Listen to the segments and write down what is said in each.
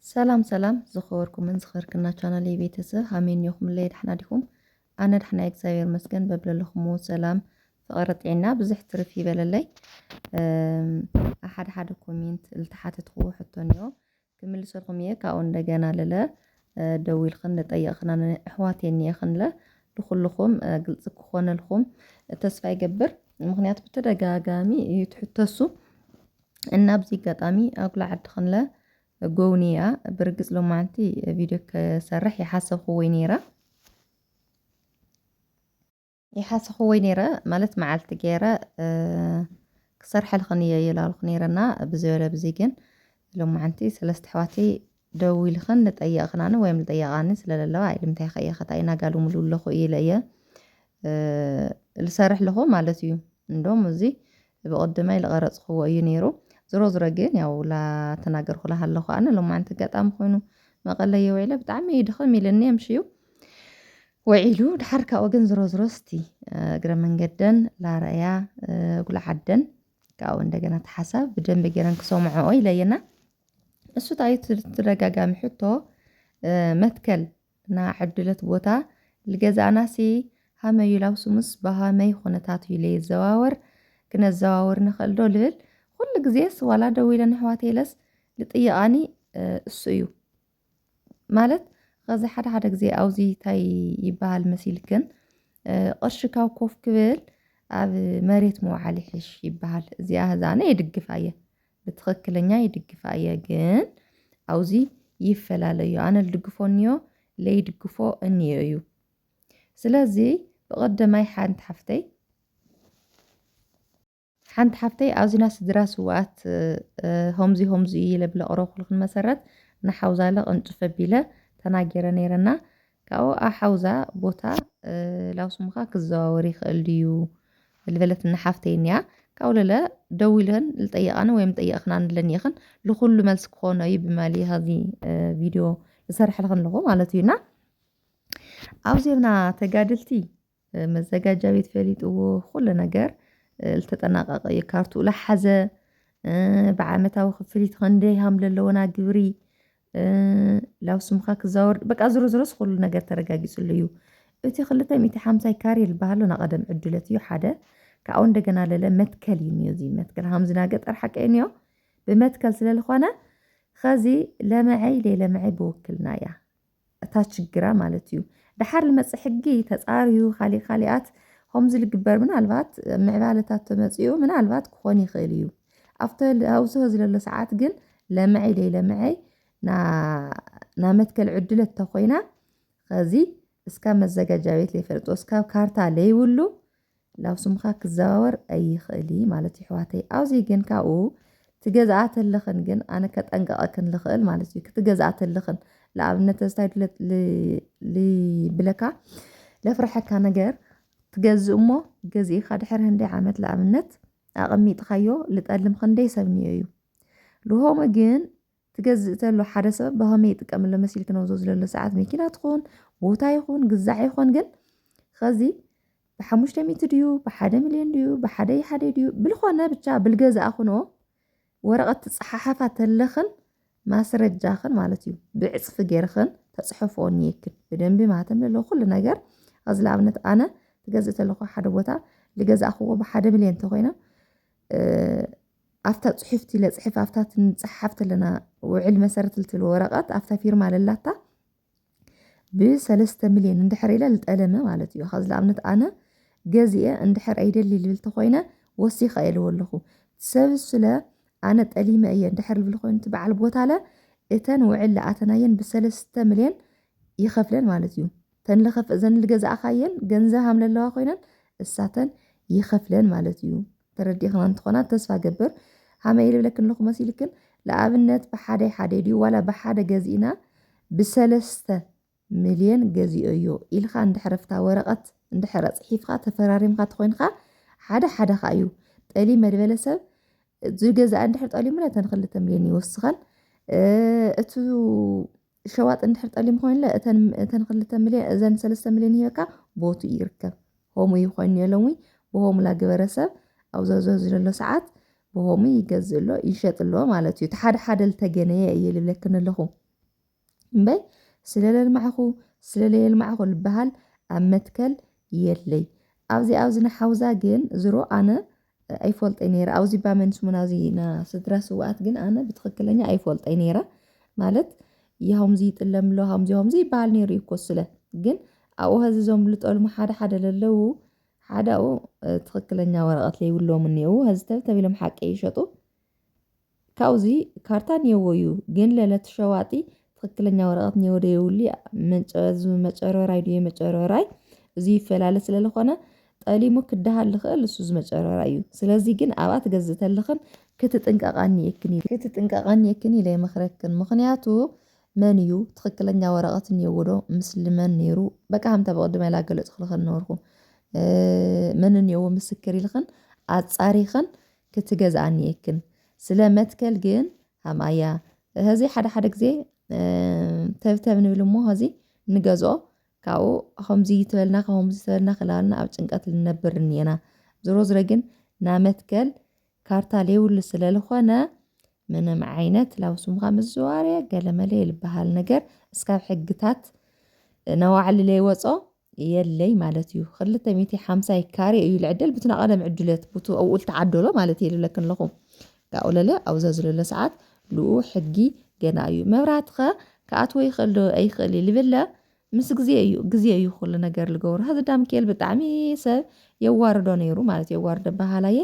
سلام سلام زخوركم من زخركنا channel ቤተሰብ ሃመን ይኹም ለይ ድሕና ዲኹም ኣነ ድሕና እግዚአብሔር መስገን በብለለኹም ሰላም ፍቕረጥዕና ብዙሕ ትርፍ ይበለለይ ሓደ ኮሜንት ልተሓተትኩ ሕቶንዮ ክምልሰልኩም እየ ካብኡ እንደገና ለለ ደው ኢልክን ጠየቕክና ኣሕዋቴን እየክንለ ለኩልኩም ግልጽ ክኾነልኩም ተስፋ ይገብር ምክንያቱ ብተደጋጋሚ እዩ ትሕተሱ እና በዚ አጋጣሚ ኣጉላ ዓዲ ክንለ ጎውኒያ برقص لو معنتي فيديو كسرح يحاسب خوي نيرة يحاسب خوي نيرة مالت معلت جيرة كسرح الخنية يلا الخنيرنا بزوله بزيجن لو معنتي سلست حواتي دوي الخن نتأيق خنانه ويم نتأيقاني سلا لا عيل متى خيا خطاينا قالوا ملول له خوي ليا السرح له مالتيو ندوم زي بقدمي الغرض خوي نيرو زرو جين ያው ላተናገርኩ ለሃለኹ ኣነ ሎማዓንቲ ገጣም ኮይኑ መቐለየ ውዒለ ብጣዕሚ ይድኽም ኢለኒ ኣምሽዩ ውዒሉ ድሓርካ ወገን ዝሮ እስቲ እግረ መንገደን ላርአያ ጉላ ዓደን ካብኡ እንደገና ተሓሳብ ብደንብ ገረን ክሰምዖ ኢለየና እሱ ታይት ተደጋጋሚ ሕቶ መትከል ና ዕድለት ቦታ ልገዛናሲ ሃመይ ላውሱምስ በሃመይ ኹነታት ይለይ ዘዋወር ክነዘዋወር ንኽእል ዶ ልብል كل جزيس ولا دويلة نحواتي لس لطيقاني السيو مالت غازي حدا جزي أوزي تاي يبها المسيلكن قرشكاو كوف كبير عب مريت مو علي حش يبها زي هزانة يدق فاية بتخكلنيا يدق فاية جن أوزي يفلا ليو أنا الدقفونيو لي يدقفو النيو سلازي بقدم ماي حان تحفتي حنت حفتي أوزينا سدراس وقت همزي لبلا أروح لكن مسرت نحوزا لقنطف بيلا تناجر نيرنا كأو أحوزا بوتا لو سمخا كزاوري خليو اللي بلت نحفتينيا كأو لا دويلن الطيقان ويم طيقنا لن يخن لكل ملسك خونا بمالي هذه فيديو لسرح لغن لغو مالتينا أوزينا تقادلتي مزاجا بيت فليت وكل نجار التطناقق يكارتو لحزه بعمتها وخفليت خندي هامل لونا جبري لو سمخا كزاور بقى زرز كل ነገር ተረጋጊጽ ልዩ እቲ ክልተ 150 ካሪ ልባሃሉ ናቀደም ዕድለት እዩ ሓደ ካው እንደገና ለለ መትከል ይኒዚ መትከል ሃምዝና ገጠር ሓቀኒዮ በመትከል ስለልኾነ خዚ ለመዓይ ለመዓይ በወክልናያ እታ ችግራ ማለት እዩ ድሓር ልመጽሕጊ ተጻሪዩ ኻሊኣት همز الجبر من البات معبالتات تمسيو من البات كوني خيليو أفتل أوسه زل ساعات جن لمعي لي لمعي نا متكل عدلة تخوينا خزي اسكام الزجاج جابت لي فرط اسكام كارتا لي ولو لو سمخاك الزاور أي خيلي مالتي حواتي أوزي جن كاو تجزعات اللخن جن أنا كتأنجا أكن لخيل مالتي كتجزعات اللخن لعبنا تستعد لي بلكا لفرحك كان جر تجزء مو جزء خد حر هندي عمت لعمنت أقمي تخيو لتقلم خندي سبنيو لو هو مجين تجزء تلو حدث بهم يتكمل مسيل كنا وزوز له ساعات ميكينا تكون بوتا يكون جزع يكون جن خزي بحمش تمي تديو بحدا مليون ديو بحدا يحدا ديو بالخونة بتشا بالجزء أخنو ورقة صححفة اللخن ما سرت جاخن مالتيو بعصف جيرخن تصحفون يكتب بدن بما تمل له كل نجار غزل عمنت أنا تجزت اللقاء حدا بوتا لجزء أخوه بحدا مليون تخينا أفتت صحفتي لصحف أفتت صحفت لنا وعلم مسرت الورقات أفتت فيرما للاتا ب3 مليون اندحر إلى الألمة مالتي خذ لعمنت أنا جزئة اندحر أيد اللي تخينا وثيقة يلو اللخو سبسلا أنا تأليمة أي اندحر بالخوين تبع البوتا لا إتن وعل أتناين ب3 مليون يخفلن مالتيو تنلخف إذن الجزء خاين جنزة عمل الله خوينا الساعتين يخفلن مالتيو تردي خلنا تخونا تسفى جبر هما لكن لكم مسيلكن لعبنت بحدا دي ولا بحدا جزئنا ب3 مليون جزئيو إلخا عند حرفتها ورقة عند حرف صحيفة تفراريم قد خوينخا حدا خايو تقلي مدبلسب زي جزء عند حرف تقلي ملا تنخل 8 يوسخن اتو شواط اندحر طليم خوين لا اتن خلت مليون اذن 3 مليون هيكا بوتو يركب هومو يخوين يلوي وهم لا جبرسب او زوزو له ساعات وهم يجزلو يشطلو معناتيو تحد التجنيه يلي لكن لهم እምበይ ስለለልማዕኹ ስለለየልማዕኹ ዝበሃል ኣብ መትከል የለይ ኣብዚ ንሓውዛ ግን ዝሮ ኣነ ኣይፈልጠይ ነይረ ኣብዚ ባመን ስሙና እዚ ና ስድራ ስዋኣት ግን ኣነ ብትክክለኛ ኣይፈልጠይ ነይረ ማለት ይሃምዚ ይጥለምሎ ሃምዚ ይበሃል ነይሩ እኮ ስለ ግን ኣብኡ ሕዚ ዞም ልጠልሙ ሓደ ለለዉ ሓዳኡ ትክክለኛ ወረቐት ለይብሎም እኒአው ሕዚ ተብተቢሎም ሓቂ ይሸጡ ካብዚ ካርታ እኒአዎ እዩ ግን ለለት ሸዋጢ ትክክለኛ ወረቐት እኒአዎ ዶ የብሉ መጨረራይ ድዩ መጨረራይ እዚ ይፈላለ ስለዝኾነ ጠሊሙ ክዳሃል ልኽእል እሱ ዝመጨረራ እዩ ስለዚ ግን ኣብኣ ትገዝእ ተለኽን ክትጥንቀቐኒ የክን ኢለ ይመክረክን ምክንያቱ መን እዩ ትክክለኛ ወረቐት እኒአዎ ዶ ምስሊ መን ነይሩ በቃ ሃምታ በቅድመ ላገለጽ ክልኽን ነበርኩ መን እኒአዎ ምስክር ኢልኽን ኣጻሪኽን ክትገዝኣኒ የክን ስለ መትከል ግን ሃማያ ሕዚ ሓደ ግዜ ተብተብ ንብል እሞ ሕዚ ንገዝኦ ካብኡ ከምዚ ትበልና ከምዚ ትበልና ክላልና ኣብ ጭንቀት ልነብር እኒአና ዝሮ ግን ናመትከል ካርታ ለይብሉ ስለዝኾነ ምንም ዓይነት ላውሱምካ ምዝዋርያ ገለመለ ልበሃል ነገር እስካብ ሕግታት ነዋዕሊ ለይወፆ የለይ ማለት እዩ 250 ካሬ እዩ ልዕደል ብትናቐለ ምዕድለት ብቱ ኣብኡል ተዓደሎ ማለት የልብለክን ኣለኹም ካብኡ ለለ ኣብዛ ዝለለ ሰዓት ልኡ ሕጊ ገና እዩ መብራህትኸ ከኣትዎ ይኽእል ዶ ኣይኽእል ልብለ ምስ ግዜ እዩ ኩሉ ነገር ልገብሮ ሕዚ ዳምኬል ብጣዕሚ ሰብ የዋርዶ ነይሩ ማለት የዋርዶ ባህላየ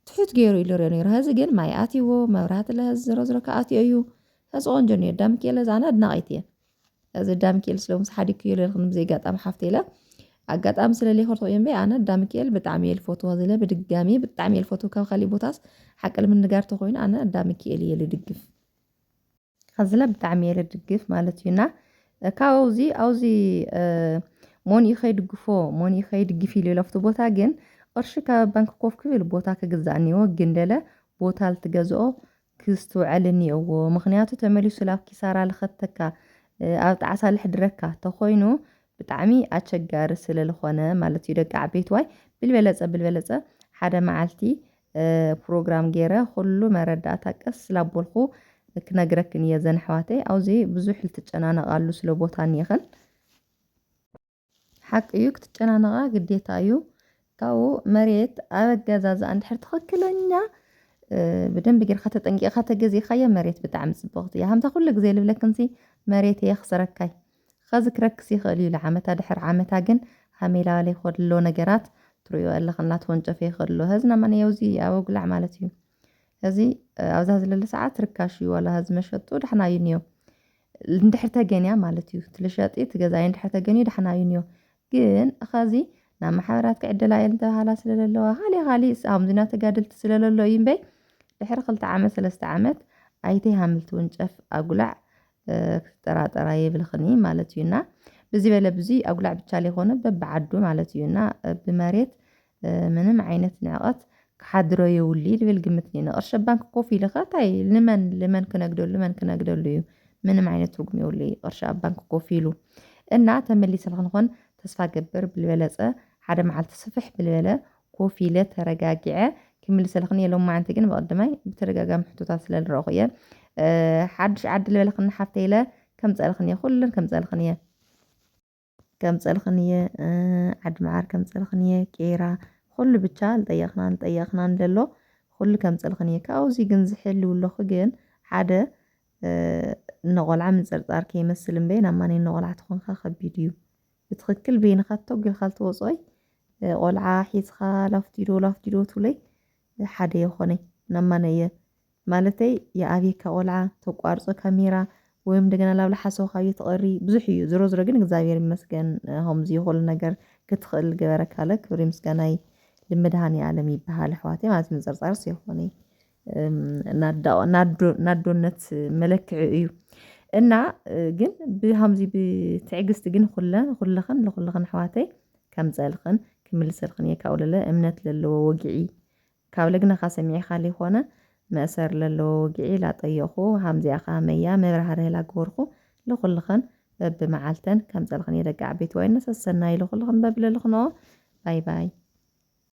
ትሑት ገይሩ ኢሉ ነይሩ ሕዚ ግን ማይ ኣትይዎ መብራህቲ ለሕዚ ዝሮ ከኣትዮ እዩ ሕዚ ቆንጆ ነይሩ ዳምኬል ኣነ ኣድናቒት እየ ሕዚ ዳምኬል ስለምስ ሓዲኩ እዩ ለልኽን ብዘይጋጣሚ ሓፍተ ኢለ ኣጋጣሚ ስለለይኮልኩ እዮም ኣነ ዳምኬል ብጣዕሚ እየ ልፈትዎ ዝለ ብድጋሚ ብጣዕሚ እየ ልፈትዎ ካብ ካሊእ ቦታስ ሓቀል ምንጋር ተኮይኑ ኣነ ዳምኬል እየ ልድግፍ ከዝለ ብጣዕሚ እየ ልድግፍ ማለት እዩና ካብዚ ኣብዚ ሞኒኡ ከይድግፍ ኢሉ ለፍቲ ቦታ ግን ቅርሺ ካብ ባንክ ኮፍ ክብል ቦታ ክግዛእ እኒአዎ ግን ደለ ቦታ ልትገዝኦ ክስትውዕል እኒአዎ ምክንያቱ ተመሊሱ ላብ ኪሳራ ልኸተካ ኣብ ጣዕሳ ልሕድረካ ተኮይኑ ብጣዕሚ ኣቸጋሪ ስለዝኾነ ማለት እዩ ደቂ ዓበይቲ ዋይ ብልበለፀ ሓደ መዓልቲ ፕሮግራም ገይረ ኩሉ መረዳእታ ቀስ ስላቦልኩ ክነግረክን እየ ዘን ኣሕዋተይ ኣብዚ ብዙሕ ልትጨናነቃሉ ስለ ቦታ እኒአኽን ሓቂ እዩ ክትጨናነቓ ግዴታ እዩ ካብኡ መሬት ኣብ ኣገዛዝኣ እንድሕር ትኽክለኛ ብደንቢ ጌርካ ተጠንቂቕካ ተገዚእካዮ መሬት ብጣዕሚ ፅብቕቲ እያ ሃምታ ኩሉ ግዜ ልብለክንሲ መሬት እየ ክስረካይ ከዚ ክረክስ ይኽእል እዩ ለዓመታ ድሕር ዓመታ ግን ሃሜላ ለይኮድሎ ነገራት ትሪኦ ኣለኽን እናተወንጨፈ ይኽእል ኣሎ ሕዚ ናማንየ ኣብዚ ኣብ ኣጉላዕ ማለት እዩ ሕዚ ኣብዛ ዝለለ ሰዓት ርካሽ እዩ ዋላ ሕዚ መሸጡ ድሕና እዩ እኒኦ እንድሕር ተገንያ ማለት እዩ ትልሸጢ ትገዛይ እንድሕር ተገንዩ ድሕና እዩ እኒኦ ግን ኸዚ ናብ ማሕበራት ክዕደላ እየን ተባሃላ ስለለለዋ ካሊእ ኣብዚና ተጋድልቲ ስለለሎ እዩ እምበይ ድሕሪ 2 ዓመት 3 ዓመት ኣይተይ ሃምልቲ ውንጨፍ ኣጉላዕ ክትጠራጠራ የብልኽኒ ማለት እዩና ብዚ በለ ብዙ ኣጉላዕ ብቻ ለይኮነ በብዓዱ ማለት እዩና ብመሬት ምንም ዓይነት ንዕቐት ክሓድሮ የውሊ ልብል ግምት እኒአኒ ቅርሺ ባንክ ኮፍ ኢልኻ እንታይ ልመን ክነግደሉ እዩ ምንም ዓይነት ትርጉም የውሊ ቅርሺ ኣብ ባንክ ኮፍ ኢሉ እና ተመሊሰ ንኾን ተስፋ ገብር ብልበለፀ ሓደ መዓልቲ ስፍሕ ብልበለ ኮፍ ኢለ ተረጋጊዐ ክምልሰልኽን የሎም ማዓንቲ ግን ብቐድማይ ብተደጋጋሚ ሕቶታት ስለዝረአኹ እየ ሓድሽ ዓዲ ልበለኽን ሓፍተ ኢለ ከምፀልኽን እየ ኩለን ከምፀልኽን እየ ዓዲ መዓር ከምፀልኽን እየ ቄራ ኩሉ ብቻ ልጠየኽናን ዘሎ ኩሉ ከምፀልኽን እየ ካብዚ ግን ዝሕልውለኹ ግን ሓደ ንቆልዓ ምንፅርፃር ከይመስል እምበይ ናብ ማነይ ንቆልዓ ትኾንካ ከቢድ እዩ ብትክክል በይንኻ ተወጊልካ ልትወፅኦይ ቆልዓ ሒዝካ ላፍቲዶ ትብለይ ሓደ የኾነይ ናብ ማነይ እየ ማለተይ የኣብየካ ቆልዓ ተቋርፆ ካሜራ ወይም እንደገና ላብ ልሓሰብካዮ ተቐሪ ብዙሕ እዩ ዝሮ ግን እግዚአብሔር ይመስገን ከምዚ ይኹሉ ነገር ክትኽእል ገበረካለ ክብሪ ምስጋናይ ልምድሃኒ ዓለም ይበሃል ኣሕዋተይ ማለት ምንፅርፃርስ የኾነይ ናዶነት መለክዒ እዩ እና ግን ብሃምዚ ብትዕግስቲ ግን ኩልኽን ኣሕዋተይ ከምፀልኽን ክምልሰልኽን እየ ካብኡ ለለ እምነት ዘለዎ ወግዒ ካብ ለግናኻ ሰሚዕኻ ለይኮነ መእሰር ዘለዎ ወግዒ ላጠየኹ ሃምዚኣ ኸመያ መብራህርህ ላገበርኩ ለኹልኽን በብመዓልተን ከምፀልኽን እየ ደቂ ዓበይቲ ዋይ ነሰሰና ኢለ ኩልኽን በብለልኽንኦ ባይ